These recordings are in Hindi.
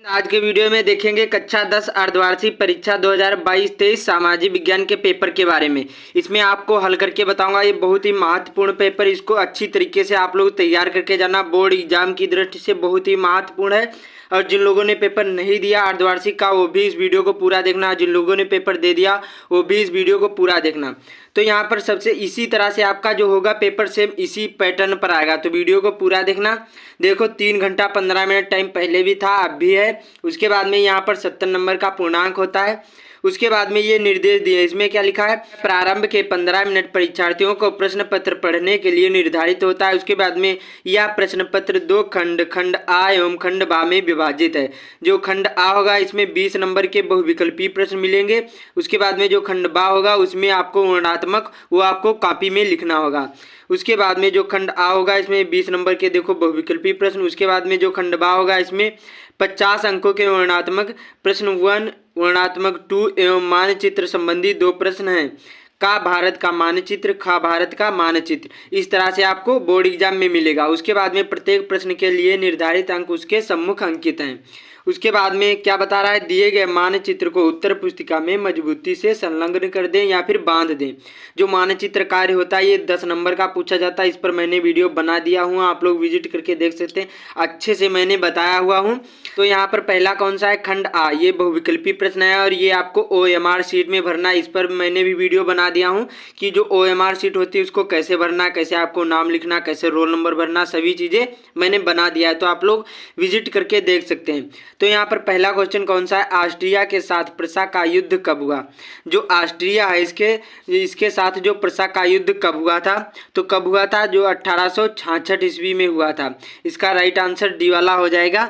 आज के वीडियो में देखेंगे कक्षा 10 अर्धवार्षिक परीक्षा 2022-23 सामाजिक विज्ञान के पेपर के बारे में। इसमें आपको हल करके बताऊंगा। ये बहुत ही महत्वपूर्ण पेपर, इसको अच्छी तरीके से आप लोग तैयार करके जाना। बोर्ड एग्जाम की दृष्टि से बहुत ही महत्वपूर्ण है। और जिन लोगों ने पेपर नहीं दिया अर्धवार्षिक का, वो भी इस वीडियो को पूरा देखना। जिन लोगों ने पेपर दे दिया वो भी इस वीडियो को पूरा देखना। तो यहाँ पर सबसे इसी तरह से आपका जो होगा पेपर सेम इसी पैटर्न पर आएगा, तो वीडियो को पूरा देखना। देखो 3 घंटा 15 मिनट टाइम पहले भी था, अब भी है। उसके बाद में यहाँ पर 70 नंबर का पूर्णांक होता है। उसके बाद में ये निर्देश दिए, इसमें क्या लिखा है, प्रारंभ के 15 मिनट परीक्षार्थियों को प्रश्न पत्र पढ़ने के लिए निर्धारित होता है। उसके बाद में यह प्रश्न पत्र 2 खंड आ एवं खंड बा में विभाजित है। जो खंड आ होगा इसमें 20 नंबर के बहुविकल्पीय प्रश्न मिलेंगे। उसके बाद में जो खंड बा होगा उसमें आपको वर्णनात्मक वो आपको कॉपी में लिखना होगा। उसके बाद में जो खंड आ होगा इसमें 20 नंबर के देखो बहुविकल्पीय प्रश्न। उसके बाद में जो खंड बा होगा इसमें 50 अंकों के वर्णनात्मक प्रश्न 1, वर्णनात्मक 2 एवं मानचित्र संबंधी 2 प्रश्न हैं। का भारत का मानचित्र, खा भारत का मानचित्र। इस तरह से आपको बोर्ड एग्जाम में मिलेगा। उसके बाद में प्रत्येक प्रश्न के लिए निर्धारित अंक उसके सम्मुख अंकित हैं। उसके बाद में क्या बता रहा है, दिए गए मानचित्र को उत्तर पुस्तिका में मजबूती से संलग्न कर दें या फिर बांध दें। जो मानचित्र कार्य होता है ये 10 नंबर का पूछा जाता है। इस पर मैंने वीडियो बना दिया हूँ, आप लोग विजिट करके देख सकते हैं। अच्छे से मैंने बताया हुआ हूँ। तो यहाँ पर पहला कौन सा है, खंड आ। ये बहुविकल्पी प्रश्न है और ये आपको OMR शीट में भरना है। इस पर मैंने भी वीडियो बना दिया हूँ कि जो OMR शीट होती है उसको कैसे भरना, कैसे आपको नाम लिखना, कैसे रोल नंबर भरना, सभी चीज़ें मैंने बना दिया है। तो आप लोग विजिट करके देख सकते हैं। तो यहाँ पर पहला क्वेश्चन कौन सा है, ऑस्ट्रिया के साथ प्रशा का युद्ध कब हुआ। जो ऑस्ट्रिया है इसके साथ जो प्रशा का युद्ध कब हुआ था, तो कब हुआ था, जो 1866 ईस्वी में हुआ था। इसका राइट आंसर डी वाला हो जाएगा।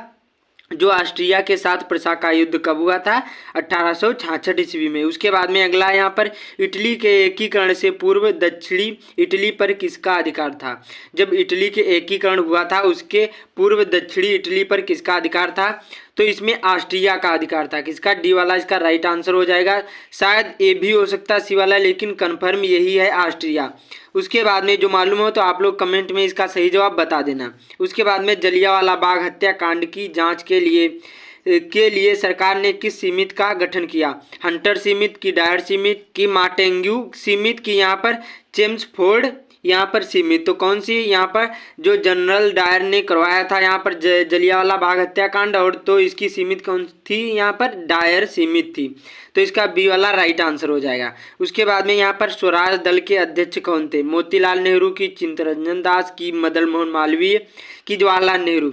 जो ऑस्ट्रिया के साथ प्रशा का युद्ध कब हुआ था, 1866 ईस्वी में। उसके बाद में अगला यहाँ पर इटली के एकीकरण से पूर्व दक्षिणी इटली पर किसका अधिकार था। जब इटली के एकीकरण हुआ था उसके पूर्व दक्षिणी इटली पर किसका अधिकार था, तो इसमें ऑस्ट्रिया का अधिकार था। किसका, डी वाला इसका राइट आंसर हो जाएगा। शायद ए भी हो सकता है सी वाला, लेकिन कन्फर्म यही है ऑस्ट्रिया। उसके बाद में जो मालूम हो तो आप लोग कमेंट में इसका सही जवाब बता देना। उसके बाद में जलियांवाला बाग हत्याकांड की जांच के लिए सरकार ने किस समिति का गठन किया। हंटर समिति की, डायर समिति की, मार्टेन्ग्यू समिति की, यहाँ पर चेम्सफोर्ड यहाँ पर सीमित। तो कौन सी, यहाँ पर जो जनरल डायर ने करवाया था यहाँ पर जलियांवाला बाग हत्याकांड, और तो इसकी सीमित कौन थी, यहाँ पर डायर सीमित थी। तो इसका बी वाला राइट आंसर हो जाएगा। उसके बाद में यहाँ पर स्वराज दल के अध्यक्ष कौन थे। मोतीलाल नेहरू की, चित्तरंजन दास की, मदन मोहन मालवीय की, जवाहरलाल नेहरू।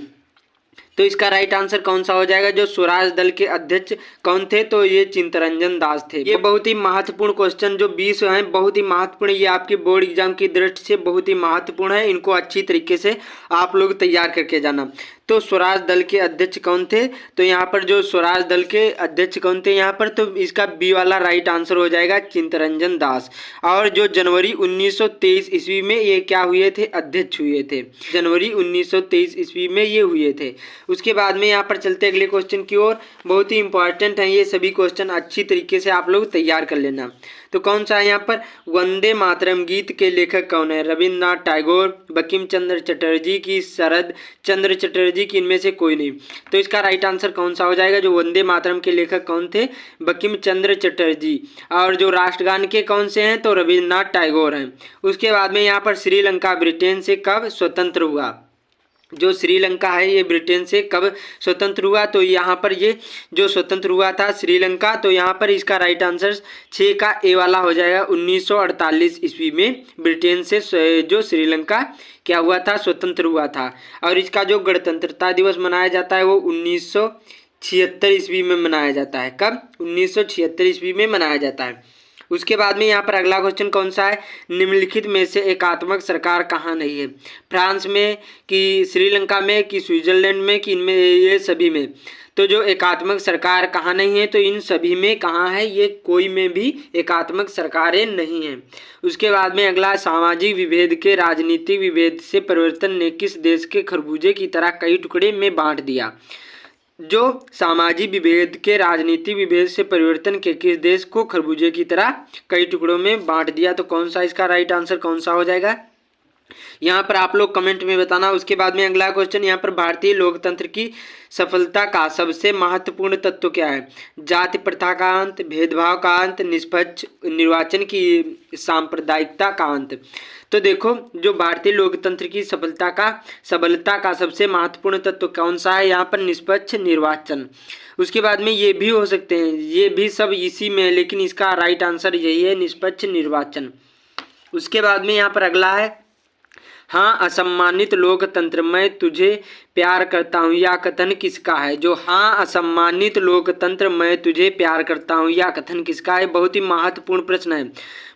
तो इसका राइट आंसर कौन सा हो जाएगा, जो स्वराज दल के अध्यक्ष कौन थे, तो ये चित्तरंजन दास थे। ये बहुत ही महत्वपूर्ण क्वेश्चन जो 20 हैं, बहुत ही महत्वपूर्ण, ये आपके बोर्ड एग्जाम की दृष्टि से बहुत ही महत्वपूर्ण है। इनको अच्छी तरीके से आप लोग तैयार करके जाना। तो स्वराज दल के अध्यक्ष कौन थे, तो यहाँ पर जो स्वराज दल के अध्यक्ष कौन थे यहाँ पर, तो इसका बी वाला राइट आंसर हो जाएगा, चित्तरंजन दास। और जो जनवरी 1923 ईस्वी में ये क्या हुए थे, अध्यक्ष हुए थे। जनवरी 1923 ईस्वी में ये हुए थे। उसके बाद में यहाँ पर चलते अगले क्वेश्चन की ओर। बहुत ही इंपॉर्टेंट है ये सभी क्वेश्चन, अच्छी तरीके से आप लोग तैयार कर लेना। तो कौन सा है यहाँ पर, वंदे मातरम गीत के लेखक कौन है। रविन्द्रनाथ टैगोर, बंकिम चंद्र चटर्जी की, शरद चंद्र चटर्जी की, इनमें से कोई नहीं। तो इसका राइट आंसर कौन सा हो जाएगा, जो वंदे मातरम के लेखक कौन थे, बंकिम चंद्र चटर्जी। और जो राष्ट्रगान के कौन से हैं, तो रविन्द्रनाथ टैगोर हैं। उसके बाद में यहाँ पर श्रीलंका ब्रिटेन से कब स्वतंत्र हुआ। जो श्रीलंका है ये ब्रिटेन से कब स्वतंत्र हुआ, तो यहाँ पर ये जो स्वतंत्र हुआ था श्रीलंका, तो यहाँ पर इसका राइट आंसर 6 का ए वाला हो जाएगा। 1948 ईस्वी में ब्रिटेन से जो श्रीलंका क्या हुआ था, स्वतंत्र हुआ था। और इसका जो गणतंत्रता दिवस मनाया जाता है वो 1976 ईस्वी में मनाया जाता है। कब, 1976 ईस्वी में मनाया जाता है। उसके बाद में यहाँ पर अगला क्वेश्चन कौन सा है, निम्नलिखित में से एकात्मक सरकार कहाँ नहीं है। फ्रांस में कि श्रीलंका में कि स्विट्जरलैंड में कि इनमें, ये सभी में। तो जो एकात्मक सरकार कहाँ नहीं है, तो इन सभी में कहाँ है, ये कोई में भी एकात्मक सरकारें नहीं हैं। उसके बाद में अगला, सामाजिक विभेद के राजनीतिक विभेद से परिवर्तन ने किस देश के खरबूजे की तरह कई टुकड़े में बांट दिया। जो सामाजिक विभेद के राजनीतिक विभेद से परिवर्तन के किस देश को खरबूजे की तरह कई टुकड़ों में बांट दिया, तो कौन सा इसका राइट आंसर कौन सा हो जाएगा, यहाँ पर आप लोग कमेंट में बताना। उसके बाद में अगला क्वेश्चन यहाँ पर भारतीय लोकतंत्र की सफलता का सबसे महत्वपूर्ण तत्व क्या है? जाति प्रथा का अंत, भेदभाव का अंत, निष्पक्ष निर्वाचन की सांप्रदायिकता का अंत। तो देखो, जो भारतीय लोकतंत्र की सबलता का सबसे महत्वपूर्ण तत्व कौन सा है? यहाँ पर निष्पक्ष निर्वाचन। उसके बाद में ये भी हो सकते हैं, ये भी सब इसी में है, लेकिन इसका राइट आंसर यही है, निष्पक्ष निर्वाचन। उसके बाद में यहाँ पर अगला है, हाँ असम्मानित लोकतंत्र मैं तुझे प्यार करता हूँ, यह कथन किसका है? जो हाँ असम्मानित लोकतंत्र मैं तुझे प्यार करता हूँ, यह कथन किसका है? बहुत ही महत्वपूर्ण प्रश्न है।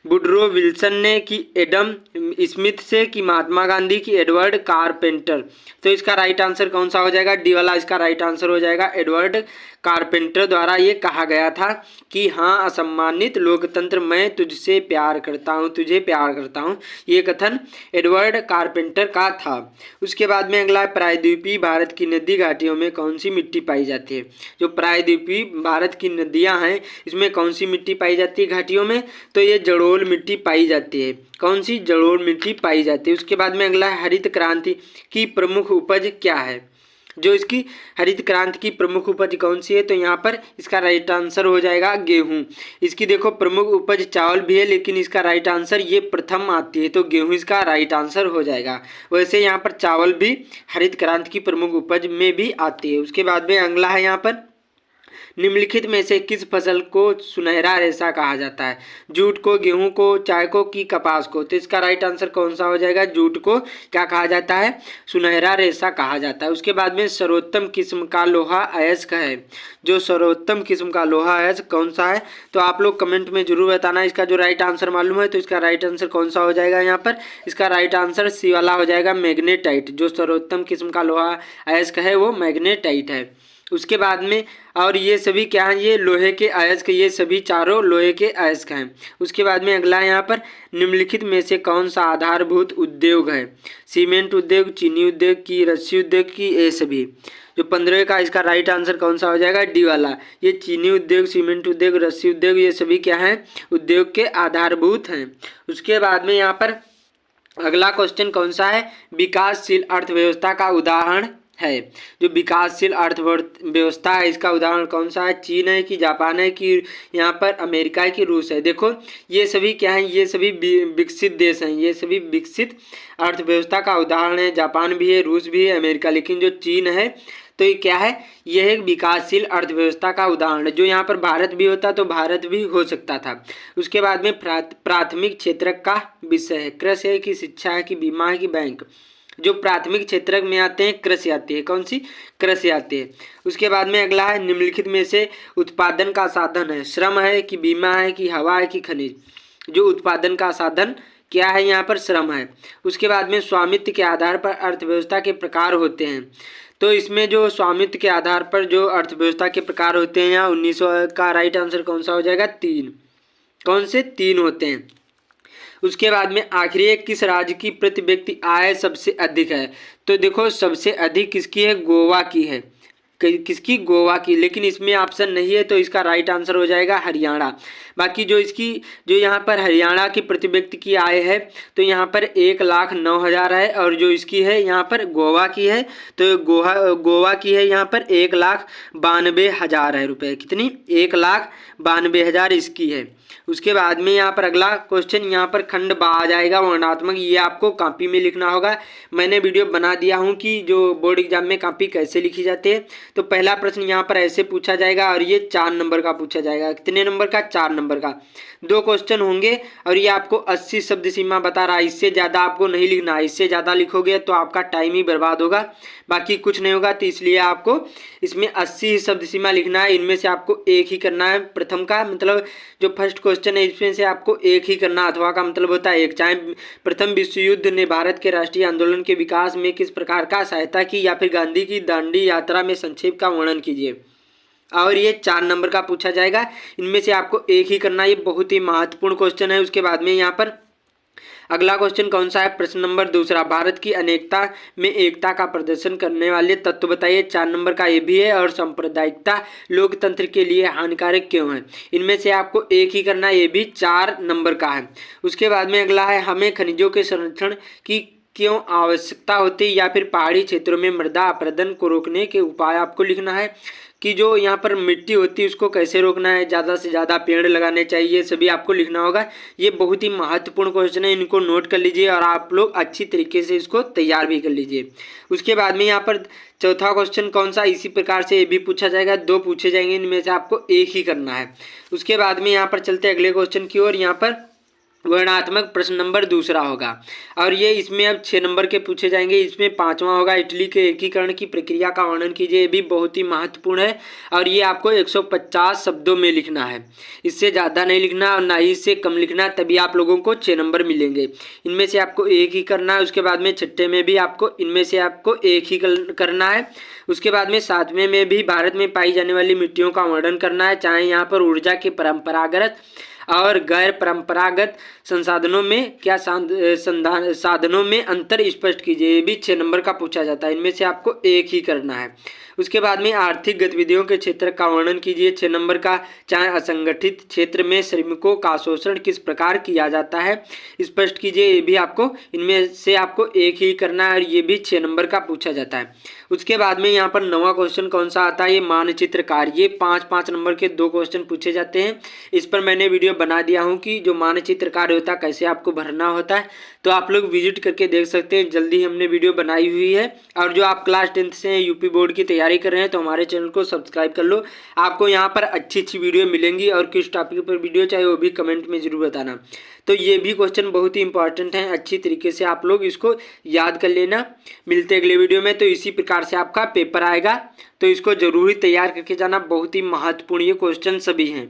वुडरो विल्सन ने, कि एडम स्मिथ से, कि महात्मा गांधी, की एडवर्ड कारपेंटर। तो इसका राइट आंसर कौन सा हो जाएगा? डी वाला इसका राइट आंसर हो जाएगा। एडवर्ड कारपेंटर द्वारा ये कहा गया था कि हाँ असम्मानित लोकतंत्र मैं तुझसे प्यार करता हूँ, तुझे प्यार करता हूँ, ये कथन एडवर्ड कारपेंटर का था। उसके बाद में अगला, प्रायद्वीपीय भारत की नदी घाटियों में कौन सी मिट्टी पाई जाती है? जो प्रायद्वीपीय भारत की नदियाँ हैं, इसमें कौन सी मिट्टी पाई जाती है घाटियों में? तो ये जड़ोल मिट्टी पाई जाती है। कौन सी? जड़ोल मिट्टी पाई जाती है। उसके बाद में अगला, हरित क्रांति की प्रमुख उपज क्या है? जो इसकी हरित क्रांति की प्रमुख उपज कौन सी है? तो यहाँ पर इसका राइट आंसर हो जाएगा गेहूं। इसकी देखो प्रमुख उपज चावल भी है, लेकिन इसका राइट आंसर ये प्रथम आती है, तो गेहूं इसका राइट आंसर हो जाएगा। वैसे यहाँ पर चावल भी हरित क्रांति की प्रमुख उपज में भी आती है। उसके बाद में अगला है यहाँ पर, निम्नलिखित में से किस फसल को सुनहरा रेशा कहा जाता है? जूट को, गेहूं को, चाय को, कि कपास को? तो इसका राइट आंसर कौन सा हो जाएगा? जूट को क्या कहा जाता है? सुनहरा रेशा कहा जाता है। उसके बाद में सर्वोत्तम किस्म का लोहा अयस्क है। जो सर्वोत्तम किस्म का लोहा अयस्क कौन सा है? तो आप लोग कमेंट में जरूर बताना। इसका जो राइट आंसर मालूम है तो इसका राइट आंसर कौन सा हो जाएगा? यहाँ पर इसका राइट आंसर सी वाला हो जाएगा, मैग्नेटाइट। जो सर्वोत्तम किस्म का लोहा अयस्क है वो मैग्नेटाइट है। उसके बाद में, और ये सभी क्या हैं? ये लोहे के अयस्क, ये सभी चारों लोहे के अयस्क हैं। उसके बाद में अगला यहाँ पर, निम्नलिखित में से कौन सा आधारभूत उद्योग है? सीमेंट उद्योग, चीनी उद्योग, की रस्सी उद्योग, की ये सभी? जो 15वें का इसका राइट आंसर कौन सा हो जाएगा? डी वाला। ये चीनी उद्योग, सीमेंट उद्योग, रस्सी उद्योग, ये सभी क्या हैं? उद्योग के आधारभूत हैं। उसके बाद में यहाँ पर अगला क्वेश्चन कौन सा है? विकासशील अर्थव्यवस्था का उदाहरण है। जो विकासशील अर्थव्यवस्था है, इसका उदाहरण कौन सा है? चीन है, कि जापान है, कि यहाँ पर अमेरिका है, कि रूस है? देखो ये सभी क्या हैं? ये सभी विकसित देश हैं। ये सभी विकसित अर्थव्यवस्था का उदाहरण है। जापान भी है, रूस भी है, अमेरिका। लेकिन जो चीन है तो ये क्या है? यह एक विकासशील अर्थव्यवस्था का उदाहरण है। जो यहाँ पर भारत भी होता तो भारत भी हो सकता था। उसके बाद में प्राथमिक क्षेत्र का विषय है। कृषि है, कि शिक्षा है, कि बीमा है, कि बैंक? जो प्राथमिक क्षेत्र में आते हैं कृषि आती है। कौन सी? कृषि आती है। उसके बाद में अगला है, निम्नलिखित में से उत्पादन का साधन है। श्रम है, कि बीमा है, कि हवा है, कि खनिज? जो उत्पादन का साधन क्या है? यहाँ पर श्रम है। उसके बाद में स्वामित्व के आधार पर अर्थव्यवस्था के प्रकार होते हैं। तो इसमें जो स्वामित्व के आधार पर जो अर्थव्यवस्था के प्रकार होते हैं, यहाँ 1900 का राइट आंसर कौन सा हो जाएगा? 3। कौन से? 3 होते हैं। उसके बाद में आखिरी, किस राज्य की प्रति व्यक्ति आय सबसे अधिक है? तो देखो सबसे अधिक किसकी है? गोवा की है। किसकी? गोवा की। लेकिन इसमें ऑप्शन नहीं है तो इसका राइट आंसर हो जाएगा हरियाणा। बाकी जो इसकी, जो यहाँ पर हरियाणा की प्रति व्यक्ति की आय है तो यहाँ पर 1,09,000 है, और जो इसकी है यहाँ पर गोवा की है तो गोवा की है यहाँ पर 1,92,000 है रुपये। कितनी? 1,92,000 इसकी है। उसके बाद में यहाँ पर अगला क्वेश्चन, यहाँ पर खंड बा आ जाएगा वर्णात्मक। ये आपको कॉपी में लिखना होगा। मैंने वीडियो बना दिया हूँ कि जो बोर्ड एग्जाम में कॉपी कैसे लिखी जाती है। तो पहला प्रश्न यहाँ पर ऐसे पूछा जाएगा, और ये 4 नंबर का पूछा जाएगा। कितने नंबर का? 4 नंबर का। 2 क्वेश्चन होंगे, और ये आपको 80 शब्द सीमा बता रहा है। इससे ज़्यादा आपको नहीं लिखना है। इससे ज़्यादा लिखोगे तो आपका टाइम ही बर्बाद होगा, बाकी कुछ नहीं होगा। तो इसलिए आपको इसमें 80 शब्द सीमा लिखना है। इनमें से आपको एक ही करना है। प्रथम का मतलब जो फर्स्ट क्वेश्चन है इसमें से आपको एक ही करना। अथवा का मतलब होता है एक। चाहे प्रथम विश्व युद्ध ने भारत के राष्ट्रीय आंदोलन के विकास में किस प्रकार का सहायता की, या फिर गांधी की दांडी यात्रा में संक्षेप का वर्णन कीजिए। और ये 4 नंबर का पूछा जाएगा। इनमें से आपको एक ही करना है। ये बहुत ही महत्वपूर्ण क्वेश्चन है। उसके बाद में यहाँ पर अगला क्वेश्चन कौन सा है? प्रश्न नंबर 2, भारत की अनेकता में एकता का प्रदर्शन करने वाले तत्व बताइए। 4 नंबर का ये भी है। और सांप्रदायिकता लोकतंत्र के लिए हानिकारक क्यों है? इनमें से आपको एक ही करना है। ये भी 4 नंबर का है। उसके बाद में अगला है, हमें खनिजों के संरक्षण की क्यों आवश्यकता होती है, या फिर पहाड़ी क्षेत्रों में मृदा अपरदन को रोकने के उपाय आपको लिखना है कि जो यहाँ पर मिट्टी होती है उसको कैसे रोकना है, ज़्यादा से ज़्यादा पेड़ लगाने चाहिए, सभी आपको लिखना होगा। ये बहुत ही महत्वपूर्ण क्वेश्चन है, इनको नोट कर लीजिए और आप लोग अच्छी तरीके से इसको तैयार भी कर लीजिए। उसके बाद में यहाँ पर चौथा क्वेश्चन कौन सा, इसी प्रकार से ये भी पूछा जाएगा, 2 पूछे जाएंगे, इनमें से आपको एक ही करना है। उसके बाद में यहाँ पर चलते हैं अगले क्वेश्चन की ओर। यहाँ पर वर्णनात्मक प्रश्न नंबर दूसरा होगा और ये इसमें अब 6 नंबर के पूछे जाएंगे। इसमें 5वां होगा, इटली के एकीकरण की प्रक्रिया का वर्णन कीजिए। ये भी बहुत ही महत्वपूर्ण है और ये आपको 150 शब्दों में लिखना है, इससे ज़्यादा नहीं लिखना और ना ही इससे कम लिखना, तभी आप लोगों को 6 नंबर मिलेंगे। इनमें से आपको एक ही करना है। उसके बाद में छठे में भी आपको इनमें से आपको एक ही करना है। उसके बाद में 7वें में भी भारत में पाई जाने वाली मिट्टियों का वर्णन करना है, चाहे यहाँ पर ऊर्जा के परंपरागत और गैर परंपरागत संसाधनों में क्या साधनों में अंतर स्पष्ट कीजिए। ये भी 6 नंबर का पूछा जाता है, इनमें से आपको एक ही करना है। उसके बाद में आर्थिक गतिविधियों के क्षेत्र का वर्णन कीजिए, 6 नंबर का, चाहे असंगठित क्षेत्र में श्रमिकों का शोषण किस प्रकार किया जाता है स्पष्ट कीजिए। ये भी आपको इनमें से आपको एक ही करना है और ये भी 6 नंबर का पूछा जाता है। उसके बाद में यहाँ पर 9वां क्वेश्चन कौन सा आता है, ये मानचित्र कार्य। ये 5-5 नंबर के 2 क्वेश्चन पूछे जाते हैं। इस पर मैंने वीडियो बना दिया हूँ कि जो मानचित्र कार्य होता है कैसे आपको भरना होता है, तो आप लोग विजिट करके देख सकते हैं, जल्दी हमने वीडियो बनाई हुई है। और जो आप क्लास 10th से यूपी बोर्ड की तैयारी कर रहे हैं तो हमारे चैनल को सब्सक्राइब कर लो, आपको यहाँ पर अच्छी वीडियो मिलेंगी। और किस टॉपिक पर वीडियो चाहिए वो भी कमेंट में जरूर बताना। तो ये भी क्वेश्चन बहुत ही इंपॉर्टेंट है, अच्छी तरीके से आप लोग इसको याद कर लेना। मिलते अगले वीडियो में। तो इसी प्रकार से आपका पेपर आएगा, तो इसको जरूर ही तैयार करके जाना, बहुत ही महत्वपूर्ण ये क्वेश्चन सभी हैं।